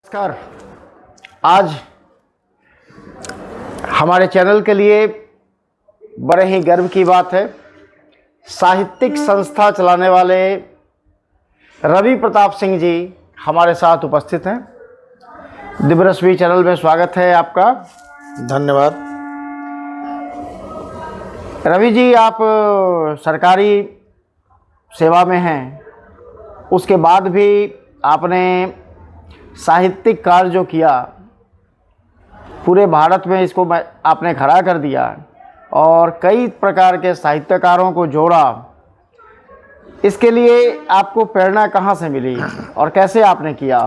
नमस्कार। आज हमारे चैनल के लिए बड़े ही गर्व की बात है, साहित्यिक संस्था चलाने वाले रवि प्रताप सिंह जी हमारे साथ उपस्थित हैं। दिव्यरश्मि चैनल में स्वागत है आपका। धन्यवाद। रवि जी, आप सरकारी सेवा में हैं, उसके बाद भी आपने साहित्यिक कार्य जो किया पूरे भारत में, इसको आपने खड़ा कर दिया और कई प्रकार के साहित्यकारों को जोड़ा। इसके लिए आपको प्रेरणा कहाँ से मिली और कैसे आपने किया?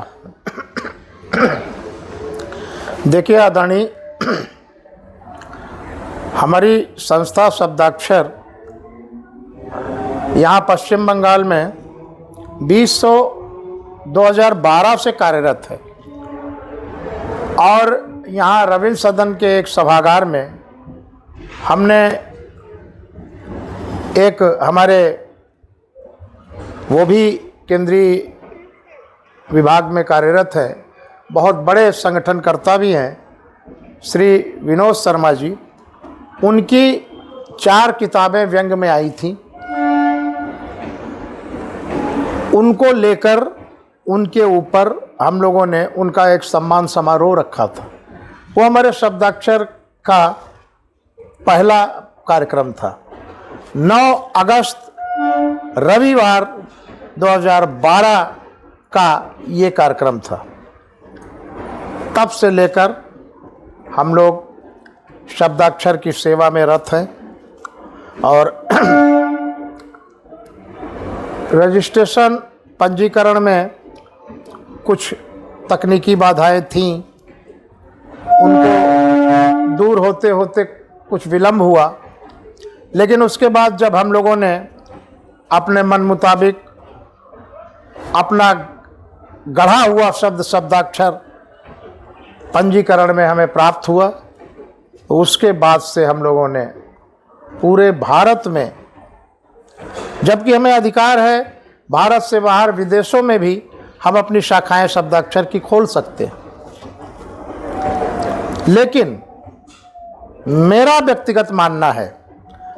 देखिए आदरणीय, हमारी संस्था शब्दाक्षर यहाँ पश्चिम बंगाल में 2012 से कार्यरत है और यहाँ रविंद्र सदन के एक सभागार में हमने एक हमारे वो भी केंद्रीय विभाग में कार्यरत है, बहुत बड़े संगठनकर्ता भी हैं, श्री विनोद शर्मा जी। उनकी 4 किताबें व्यंग्य में आई थीं। उनको लेकर उनके ऊपर हम लोगों ने उनका एक सम्मान समारोह रखा था। वो हमारे शब्दाक्षर का पहला कार्यक्रम था। 9 अगस्त रविवार 2012 का ये कार्यक्रम था। तब से लेकर हम लोग शब्दाक्षर की सेवा में रत हैं और रजिस्ट्रेशन पंजीकरण में कुछ तकनीकी बाधाएं थीं, उनको दूर होते होते कुछ विलम्ब हुआ, लेकिन उसके बाद जब हम लोगों ने अपने मन मुताबिक अपना गढ़ा हुआ शब्दाक्षर पंजीकरण में हमें प्राप्त हुआ, तो उसके बाद से हम लोगों ने पूरे भारत में, जबकि हमें अधिकार है भारत से बाहर विदेशों में भी हम अपनी शाखाएं शब्दाक्षर की खोल सकते हैं, लेकिन मेरा व्यक्तिगत मानना है,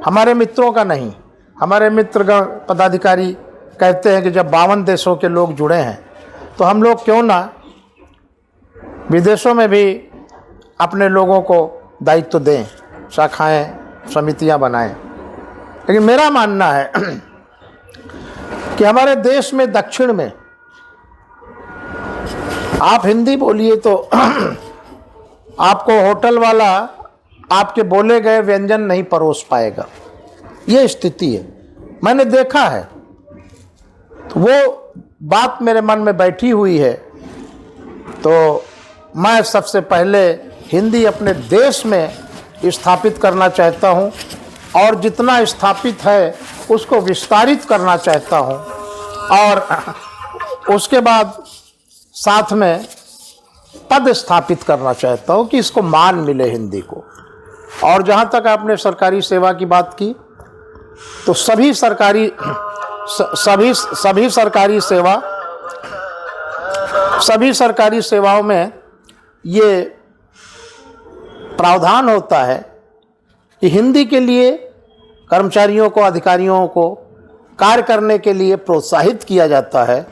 हमारे मित्रों का नहीं। हमारे मित्रगण पदाधिकारी कहते हैं कि जब 52 देशों के लोग जुड़े हैं तो हम लोग क्यों ना विदेशों में भी अपने लोगों को दायित्व दें, शाखाएं समितियां बनाएं। लेकिन मेरा मानना है कि हमारे देश में दक्षिण में आप हिंदी बोलिए तो आपको होटल वाला आपके बोले गए व्यंजन नहीं परोस पाएगा, ये स्थिति है। मैंने देखा है, तो वो बात मेरे मन में बैठी हुई है। तो मैं सबसे पहले हिंदी अपने देश में स्थापित करना चाहता हूँ और जितना स्थापित है उसको विस्तारित करना चाहता हूँ, और उसके बाद साथ में पद स्थापित करना चाहता हूँ कि इसको मान मिले हिंदी को। और जहाँ तक आपने सरकारी सेवा की बात की, तो सभी सरकारी सेवाओं में ये प्रावधान होता है कि हिंदी के लिए कर्मचारियों को, अधिकारियों को कार्य करने के लिए प्रोत्साहित किया जाता है।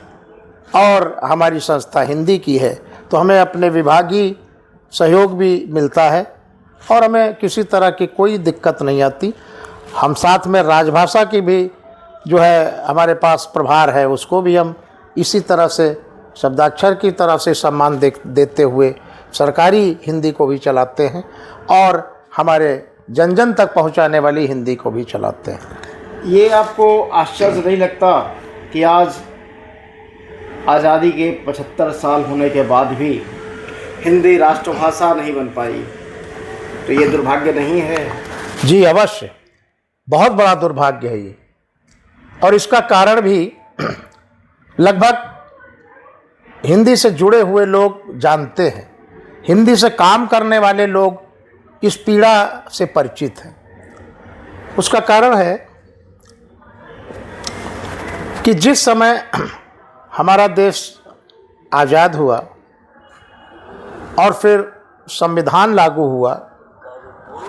और हमारी संस्था हिंदी की है तो हमें अपने विभागीय सहयोग भी मिलता है और हमें किसी तरह की कोई दिक्कत नहीं आती। हम साथ में राजभाषा की भी जो है हमारे पास प्रभार है, उसको भी हम इसी तरह से शब्दाक्षर की तरफ से सम्मान देते हुए सरकारी हिंदी को भी चलाते हैं और हमारे जन जन तक पहुंचाने वाली हिंदी को भी चलाते हैं। ये आपको आश्चर्य नहीं लगता कि आज आज़ादी के 75 साल होने के बाद भी हिंदी राष्ट्रभाषा नहीं बन पाई? तो ये दुर्भाग्य नहीं है? जी अवश्य, बहुत बड़ा दुर्भाग्य है ये। और इसका कारण भी लगभग हिंदी से जुड़े हुए लोग जानते हैं, हिंदी से काम करने वाले लोग इस पीड़ा से परिचित हैं। उसका कारण है कि जिस समय हमारा देश आज़ाद हुआ और फिर संविधान लागू हुआ,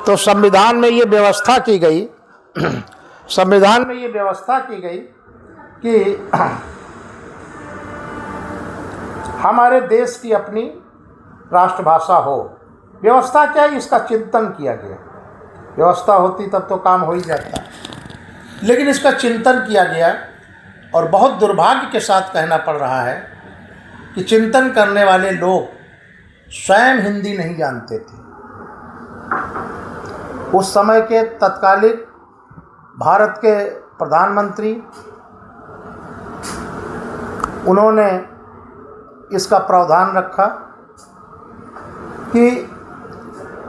तो संविधान में ये व्यवस्था की गई संविधान में ये व्यवस्था की गई कि हमारे देश की अपनी राष्ट्रभाषा हो। व्यवस्था क्या है, इसका चिंतन किया गया। व्यवस्था होती तब तो काम हो ही जाता, लेकिन इसका चिंतन किया गया। और बहुत दुर्भाग्य के साथ कहना पड़ रहा है कि चिंतन करने वाले लोग स्वयं हिंदी नहीं जानते थे। उस समय के तत्कालीन भारत के प्रधानमंत्री, उन्होंने इसका प्रावधान रखा कि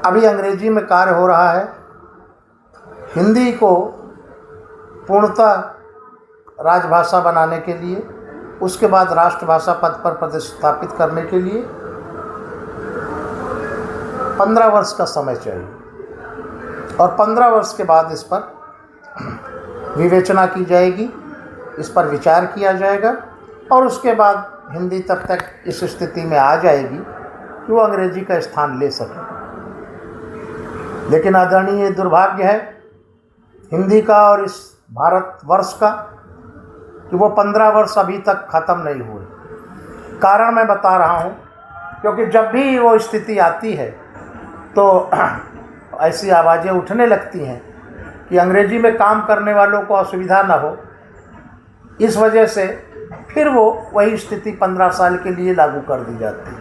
अभी अंग्रेजी में कार्य हो रहा है, हिंदी को पूर्णतः राजभाषा बनाने के लिए, उसके बाद राष्ट्रभाषा पद पर प्रतिस्थापित करने के लिए 15 वर्ष का समय चाहिए। और 15 वर्ष के बाद इस पर विवेचना की जाएगी, इस पर विचार किया जाएगा, और उसके बाद हिंदी तब तक इस स्थिति में आ जाएगी कि वो अंग्रेजी का स्थान ले सके। लेकिन आदरणीय दुर्भाग्य है हिंदी का और इस भारतवर्ष का कि वो 15 वर्ष अभी तक ख़त्म नहीं हुए। कारण मैं बता रहा हूँ, क्योंकि जब भी वो स्थिति आती है तो ऐसी आवाज़ें उठने लगती हैं कि अंग्रेजी में काम करने वालों को असुविधा न हो, इस वजह से फिर वो वही स्थिति 15 साल के लिए लागू कर दी जाती है।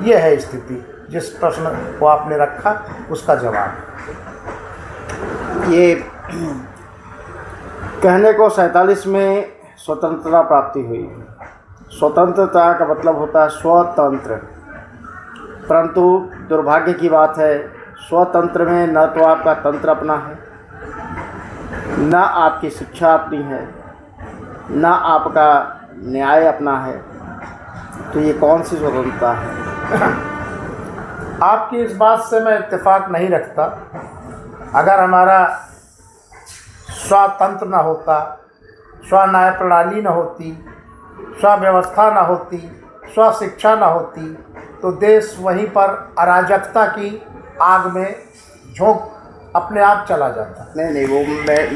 ये है स्थिति। जिस प्रश्न को आपने रखा उसका जवाब। ये कहने को 47 में स्वतंत्रता प्राप्ति हुई। स्वतंत्रता का मतलब होता है स्वतंत्र, परंतु दुर्भाग्य की बात है स्वतंत्र में न तो आपका तंत्र अपना है, न आपकी शिक्षा अपनी है, न आपका न्याय अपना है। तो ये कौन सी स्वतंत्रता है? आपकी इस बात से मैं इत्तेफाक नहीं रखता। अगर हमारा स्वतंत्र न होता, स्व न्याय प्रणाली न होती, स्व व्यवस्था न होती, स्व शिक्षा न होती, तो देश वहीं पर अराजकता की आग में झोंक अपने आप चला जाता। नहीं, वो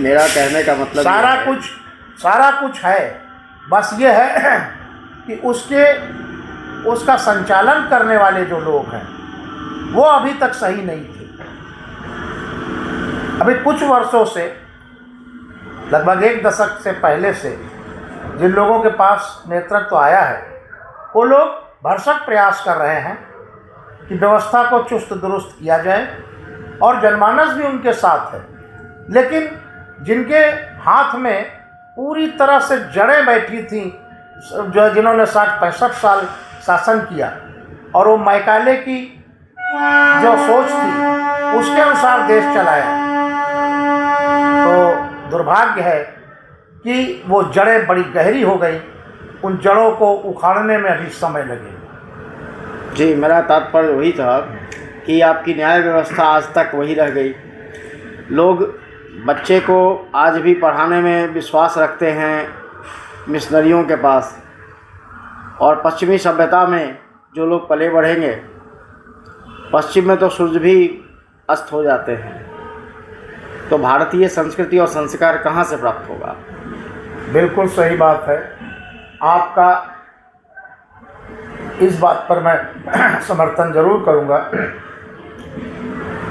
मेरा कहने का मतलब सारा कुछ है, बस ये है कि उसका संचालन करने वाले जो लोग हैं वो अभी तक सही नहीं थे। अभी कुछ वर्षों से, लगभग 1 दशक से पहले से जिन लोगों के पास नेतृत्व आया है, वो लोग भरसक प्रयास कर रहे हैं कि व्यवस्था को चुस्त दुरुस्त किया जाए, और जनमानस भी उनके साथ है। लेकिन जिनके हाथ में पूरी तरह से जड़ें बैठी थी, जिन्होंने 60-65 साल शासन किया, और वो मैकाले की जो सोच थी उसके अनुसार देश चलाया, तो दुर्भाग्य है कि वो जड़ें बड़ी गहरी हो गई। उन जड़ों को उखाड़ने में अभी समय लगेगा। जी, मेरा तात्पर्य वही था कि आपकी न्याय व्यवस्था आज तक वही रह गई। लोग बच्चे को आज भी पढ़ाने में विश्वास रखते हैं मिशनरियों के पास, और पश्चिमी सभ्यता में जो लोग पले बढ़ेंगे, पश्चिम में तो सूर्य भी अस्त हो जाते हैं, तो भारतीय संस्कृति और संस्कार कहाँ से प्राप्त होगा? बिल्कुल सही बात है आपका। इस बात पर मैं समर्थन जरूर करूंगा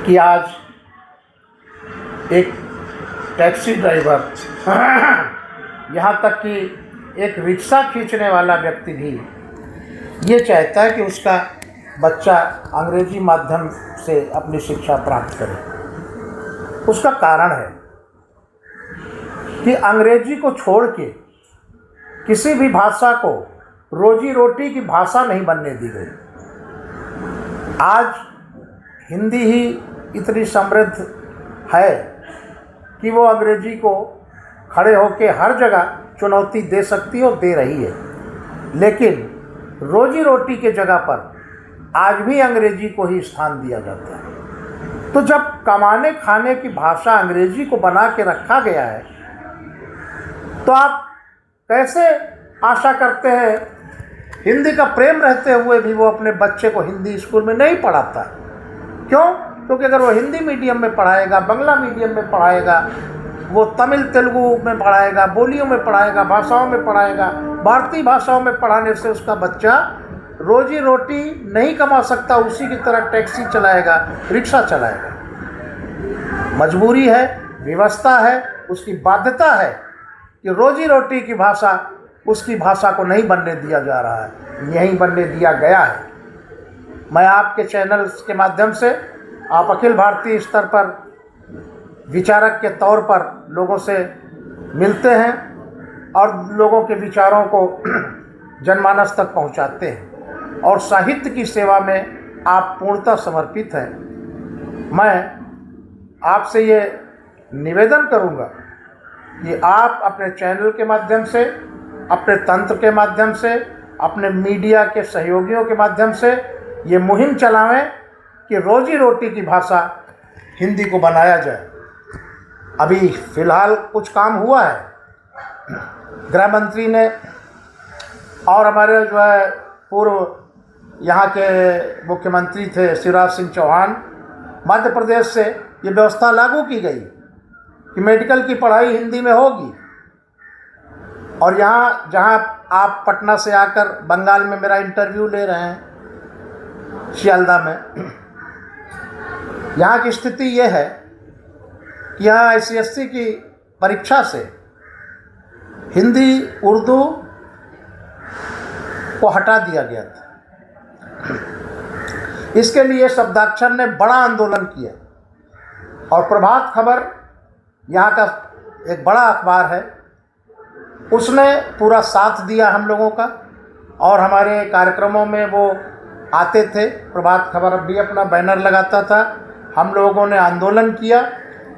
कि आज एक टैक्सी ड्राइवर, यहाँ तक कि एक रिक्शा खींचने वाला व्यक्ति भी ये चाहता है कि उसका बच्चा अंग्रेजी माध्यम से अपनी शिक्षा प्राप्त करे। उसका कारण है कि अंग्रेजी को छोड़ के किसी भी भाषा को रोजी रोटी की भाषा नहीं बनने दी गई। आज हिंदी ही इतनी समृद्ध है कि वो अंग्रेजी को खड़े होकर हर जगह चुनौती दे सकती है और दे रही है। लेकिन रोजी रोटी के जगह पर आज भी अंग्रेजी को ही स्थान दिया जाता है। तो जब कमाने खाने की भाषा अंग्रेजी को बना के रखा गया है, तो आप कैसे आशा करते हैं हिंदी का प्रेम रहते हुए भी वो अपने बच्चे को हिंदी स्कूल में नहीं पढ़ाता। क्यों? क्योंकि अगर वो हिंदी मीडियम में पढ़ाएगा, बांग्ला मीडियम में पढ़ाएगा, वो तमिल तेलुगु में पढ़ाएगा, बोलियों में पढ़ाएगा, भाषाओं में पढ़ाएगा, भारतीय भाषाओं में पढ़ाने से उसका बच्चा रोजी रोटी नहीं कमा सकता, उसी की तरह टैक्सी चलाएगा, रिक्शा चलाएगा। मजबूरी है, व्यवस्था है, उसकी बाध्यता है कि रोजी रोटी की भाषा उसकी भाषा को नहीं बनने दिया जा रहा है, यहीं बनने दिया गया है। मैं आपके चैनल्स के माध्यम से, आप अखिल भारतीय स्तर पर विचारक के तौर पर लोगों से मिलते हैं और लोगों के विचारों को जनमानस तक पहुंचाते हैं और साहित्य की सेवा में आप पूर्णतः समर्पित हैं। मैं आपसे ये निवेदन करूंगा कि आप अपने चैनल के माध्यम से, अपने तंत्र के माध्यम से, अपने मीडिया के सहयोगियों के माध्यम से ये मुहिम चलावें कि रोजी रोटी की भाषा हिंदी को बनाया जाए। अभी फ़िलहाल कुछ काम हुआ है, गृह मंत्री ने और हमारे जो है पूर्व यहाँ के मुख्यमंत्री थे शिवराज सिंह चौहान, मध्य प्रदेश से ये व्यवस्था लागू की गई कि मेडिकल की पढ़ाई हिंदी में होगी। और यहाँ जहाँ आप पटना से आकर बंगाल में मेरा इंटरव्यू ले रहे हैं, शियालदा में, यहाँ की स्थिति ये है कि यहाँ ICSE की परीक्षा से हिंदी उर्दू को हटा दिया गया था। इसके लिए शब्दाक्षर ने बड़ा आंदोलन किया और प्रभात खबर यहाँ का एक बड़ा अखबार है, उसने पूरा साथ दिया हम लोगों का और हमारे कार्यक्रमों में वो आते थे। प्रभात खबर भी अपना बैनर लगाता था। हम लोगों ने आंदोलन किया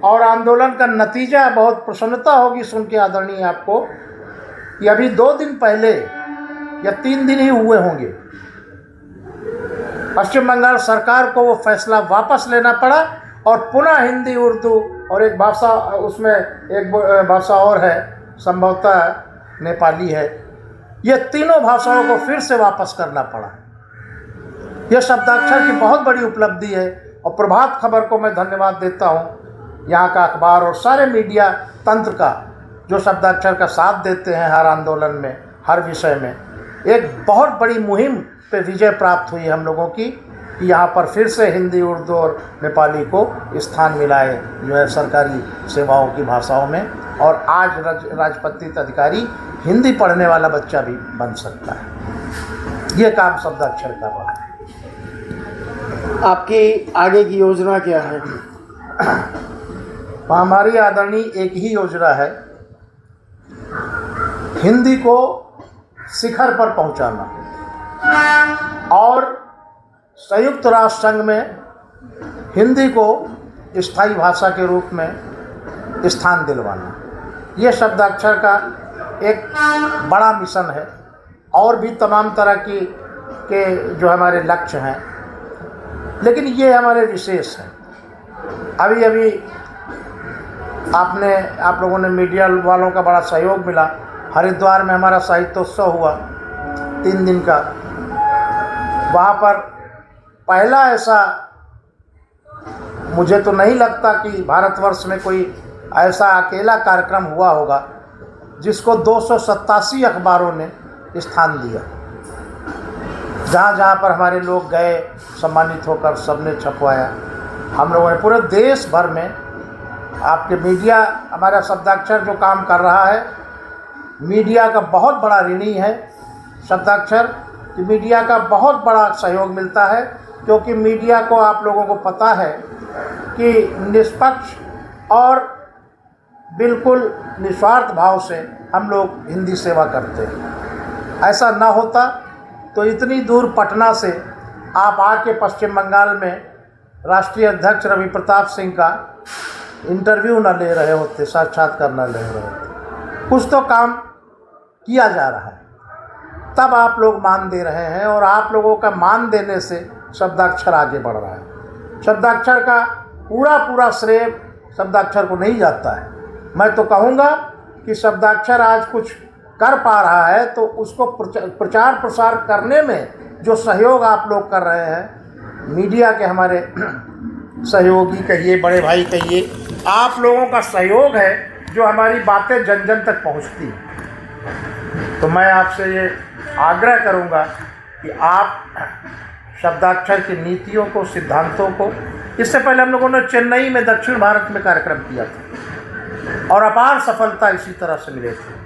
और आंदोलन का नतीजा, बहुत प्रसन्नता होगी सुन के आदरणीय आपको, कि अभी 2 दिन पहले या 3 दिन ही हुए होंगे, पश्चिम बंगाल सरकार को वो फैसला वापस लेना पड़ा और पुनः हिंदी, उर्दू और एक भाषा, उसमें एक भाषा और है, संभवतः नेपाली है, ये तीनों भाषाओं को फिर से वापस करना पड़ा। यह शब्दाक्षर की बहुत बड़ी उपलब्धि है और प्रभात खबर को मैं धन्यवाद देता हूँ, यहाँ का अखबार और सारे मीडिया तंत्र का, जो शब्दाक्षर का साथ देते हैं हर आंदोलन में, हर विषय में। एक बहुत बड़ी मुहिम पे विजय प्राप्त हुई हम लोगों की कि यहाँ पर फिर से हिंदी, उर्दू और नेपाली को स्थान मिला है जो है सरकारी सेवाओं की भाषाओं में। और आज राजपत्रित अधिकारी हिंदी पढ़ने वाला बच्चा भी बन सकता है। ये काम शब्दाक्षर कर रहा है। आपकी आगे की योजना क्या है? हमारी आदरणीय एक ही योजना है, हिंदी को शिखर पर पहुंचाना और संयुक्त राष्ट्र संघ में हिंदी को स्थायी भाषा के रूप में स्थान दिलवाना। ये शब्दाक्षर का एक बड़ा मिशन है और भी तमाम तरह के जो हमारे लक्ष्य हैं, लेकिन ये हमारे विशेष हैं। अभी अभी आप लोगों ने मीडिया वालों का बड़ा सहयोग मिला। हरिद्वार में हमारा साहित्योत्सव हुआ 3 दिन का। वहाँ पर पहला ऐसा, मुझे तो नहीं लगता कि भारतवर्ष में कोई ऐसा अकेला कार्यक्रम हुआ होगा जिसको 287 अखबारों ने स्थान दिया। जहाँ जहाँ पर हमारे लोग गए, सम्मानित होकर सबने छपवाया। हम लोगों ने पूरे देश भर में, आपके मीडिया, हमारा शब्दाक्षर जो काम कर रहा है, मीडिया का बहुत बड़ा ऋणी है शब्दाक्षर कि मीडिया का बहुत बड़ा सहयोग मिलता है, क्योंकि मीडिया को, आप लोगों को पता है कि निष्पक्ष और बिल्कुल निस्वार्थ भाव से हम लोग हिंदी सेवा करते हैं। ऐसा ना होता तो इतनी दूर पटना से आप आके पश्चिम बंगाल में राष्ट्रीय अध्यक्ष रवि प्रताप सिंह का इंटरव्यू न ले रहे होते, साक्षात्कार न ले रहे होते। कुछ तो काम किया जा रहा है, तब आप लोग मान दे रहे हैं और आप लोगों का मान देने से शब्दाक्षर आगे बढ़ रहा है। शब्दाक्षर का पूरा श्रेय शब्दाक्षर को नहीं जाता है। मैं तो कहूँगा कि शब्दाक्षर आज कुछ कर पा रहा है तो उसको प्रचार प्रसार करने में जो सहयोग आप लोग कर रहे हैं, मीडिया के हमारे सहयोगी कहिए, बड़े भाई कहिए, आप लोगों का सहयोग है जो हमारी बातें जन जन तक पहुंचती हैं। तो मैं आपसे ये आग्रह करूंगा कि आप शब्दाक्षर की नीतियों को, सिद्धांतों को, इससे पहले हम लोगों ने चेन्नई में दक्षिण भारत में कार्यक्रम किया था और अपार सफलता इसी तरह से मिले थे।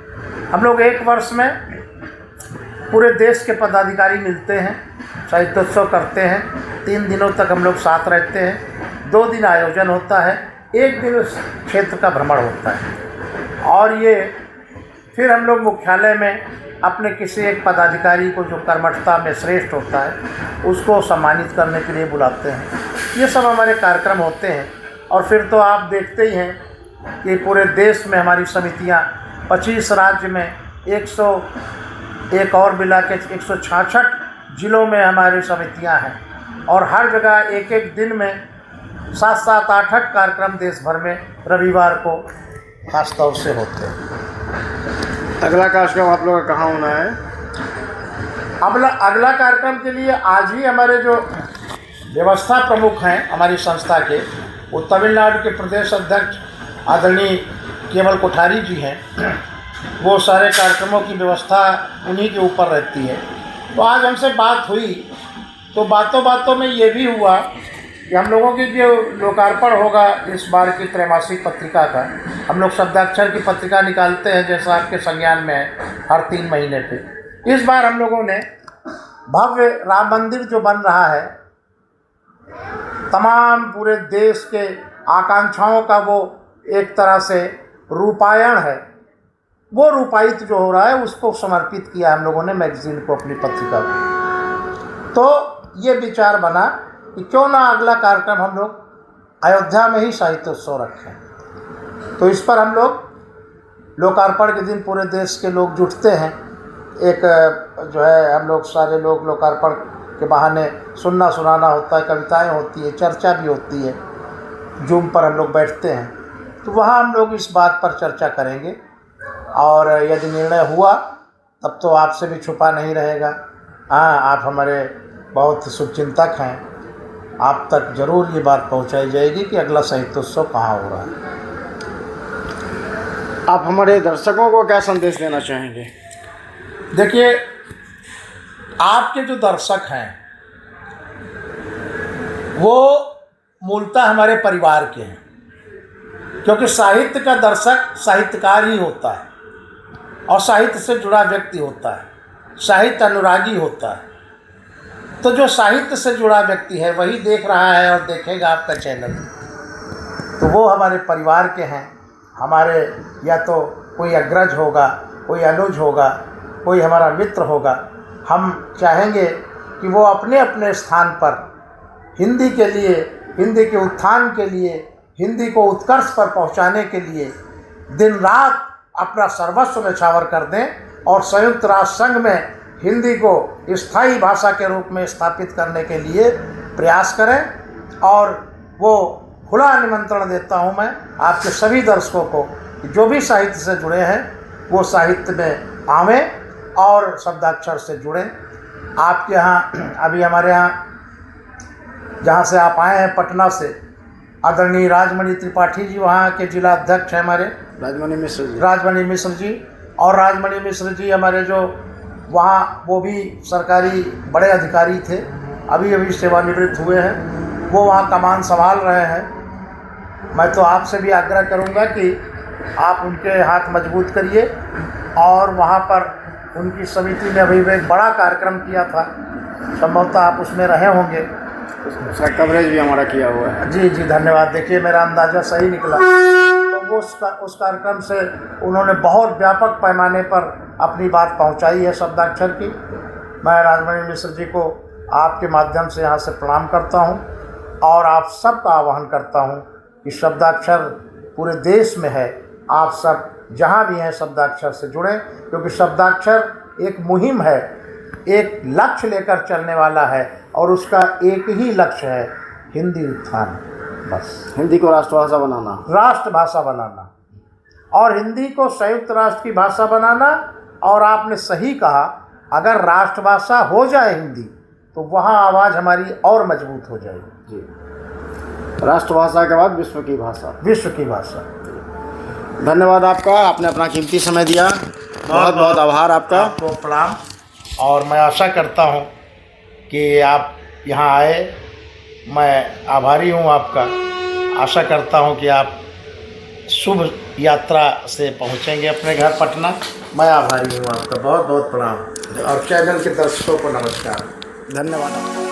हम लोग एक वर्ष में पूरे देश के पदाधिकारी मिलते हैं, साहित्योत्सव करते हैं, 3 दिनों तक हम लोग साथ रहते हैं, 2 दिन आयोजन होता है, 1 दिन उस क्षेत्र का भ्रमण होता है और ये फिर हम लोग मुख्यालय में अपने किसी एक पदाधिकारी को जो कर्मठता में श्रेष्ठ होता है उसको सम्मानित करने के लिए बुलाते हैं। ये सब हमारे कार्यक्रम होते हैं और फिर तो आप देखते ही हैं कि पूरे देश में हमारी समितियां 25 राज्य में 101 और मिला के 166 जिलों में हमारी समितियां हैं और हर जगह एक एक दिन में 7-7, 8-8 कार्यक्रम देश भर में रविवार को खास तौर से होते हैं। अगला कार्यक्रम आप लोगों का कहाँ होना है? अगला कार्यक्रम के लिए आज ही हमारे जो व्यवस्था प्रमुख हैं हमारी संस्था के, वो तमिलनाडु के प्रदेश अध्यक्ष आदरणीय केवल कोठारी जी हैं। वो सारे कार्यक्रमों की व्यवस्था उन्हीं के ऊपर रहती है। तो आज हमसे बात हुई तो बातों बातों में ये भी हुआ कि हम लोगों की जो लोकार्पण होगा इस बार की त्रैमासिक पत्रिका का, हम लोग शब्दाक्षर की पत्रिका निकालते हैं जैसा आपके संज्ञान में है हर 3 महीने पे। इस बार हम लोगों ने भव्य राम मंदिर जो बन रहा है, तमाम पूरे देश के आकांक्षाओं का वो एक तरह से रूपायण है, वो रूपायित जो हो रहा है उसको समर्पित किया हम लोगों ने मैगजीन को, अपनी पत्रिका को। तो ये विचार बना कि क्यों ना अगला कार्यक्रम हम लोग अयोध्या में ही साहित्योत्सव रखें। तो इस पर हम लोग लोकार्पण के दिन पूरे देश के लोग जुटते हैं। एक जो है हम लोग सारे लोग लोकार्पण के बहाने सुनना सुनाना होता है, कविताएं होती है, चर्चा भी होती है, जूम पर हम लोग बैठते हैं। तो वहाँ हम लोग इस बात पर चर्चा करेंगे और यदि निर्णय हुआ तब तो आपसे भी छुपा नहीं रहेगा। हाँ, आप हमारे बहुत शुभचिंतक हैं, आप तक जरूर ये बात पहुंचाई जाएगी कि अगला साहित्योत्सव कहाँ हो रहा है। आप हमारे दर्शकों को क्या संदेश देना चाहेंगे? देखिए, आपके जो दर्शक हैं वो मूलतः हमारे परिवार के हैं, क्योंकि साहित्य का दर्शक साहित्यकार ही होता है और साहित्य से जुड़ा व्यक्ति होता है, साहित्य अनुरागी होता है। तो जो साहित्य से जुड़ा व्यक्ति है वही देख रहा है और देखेगा आपका चैनल। तो वो हमारे परिवार के हैं, हमारे या तो कोई अग्रज होगा, कोई अनुज होगा, कोई हमारा मित्र होगा। हम चाहेंगे कि वो अपने अपने स्थान पर हिंदी के लिए, हिंदी के उत्थान के लिए, हिंदी को उत्कर्ष पर पहुंचाने के लिए दिन रात अपना सर्वस्व न्यौछावर कर दें और संयुक्त राष्ट्र संघ में हिंदी को स्थायी भाषा के रूप में स्थापित करने के लिए प्रयास करें। और वो खुला निमंत्रण देता हूं मैं आपके सभी दर्शकों को कि जो भी साहित्य से जुड़े हैं वो साहित्य में आवें और शब्दाक्षर से जुड़ें। आपके यहाँ अभी हमारे यहाँ जहाँ से आप आए हैं पटना से, आदरणीय राजमणि त्रिपाठी जी वहाँ के जिला अध्यक्ष हैं हमारे, राजमणि मिश्र जी और राजमणि मिश्र जी हमारे जो वहाँ वो भी सरकारी बड़े अधिकारी थे, अभी सेवानिवृत्त हुए हैं, वो वहाँ कमान संभाल रहे हैं। मैं तो आपसे भी आग्रह करूँगा कि आप उनके हाथ मजबूत करिए और वहाँ पर उनकी समिति ने अभी एक बड़ा कार्यक्रम किया था, संभवतः आप उसमें रहे होंगे, उसका कवरेज भी हमारा किया हुआ है। जी जी, धन्यवाद। देखिए मेरा अंदाज़ा सही निकला। तो वो उस कार्यक्रम से उन्होंने बहुत व्यापक पैमाने पर अपनी बात पहुंचाई है शब्दाक्षर की। मैं राजमणि मिश्र जी को आपके माध्यम से यहाँ से प्रणाम करता हूँ और आप सबका आह्वान करता हूँ कि शब्दाक्षर पूरे देश में है, आप सब जहाँ भी हैं शब्दाक्षर से जुड़ें, क्योंकि शब्दाक्षर एक मुहिम है, एक लक्ष्य लेकर चलने वाला है और उसका एक ही लक्ष्य है, हिंदी उत्थान। बस हिंदी को राष्ट्रभाषा बनाना, राष्ट्रभाषा बनाना और हिंदी को संयुक्त राष्ट्र की भाषा बनाना और आपने सही कहा, अगर राष्ट्रभाषा हो जाए हिंदी तो वहाँ आवाज़ हमारी और मजबूत हो जाएगी। जी, राष्ट्रभाषा के बाद विश्व की भाषा। विश्व की भाषा। धन्यवाद आपका, आपने अपना कीमती समय दिया। बहुत बहुत आभार आपका। आपको प्रणाम। और मैं आशा करता हूँ कि आप यहाँ आए, मैं आभारी हूँ आपका। आशा करता हूँ कि आप शुभ यात्रा से पहुँचेंगे अपने घर पटना। मैं आभारी हूँ आपका। बहुत बहुत प्रणाम। और चैनल के दर्शकों को नमस्कार। धन्यवाद।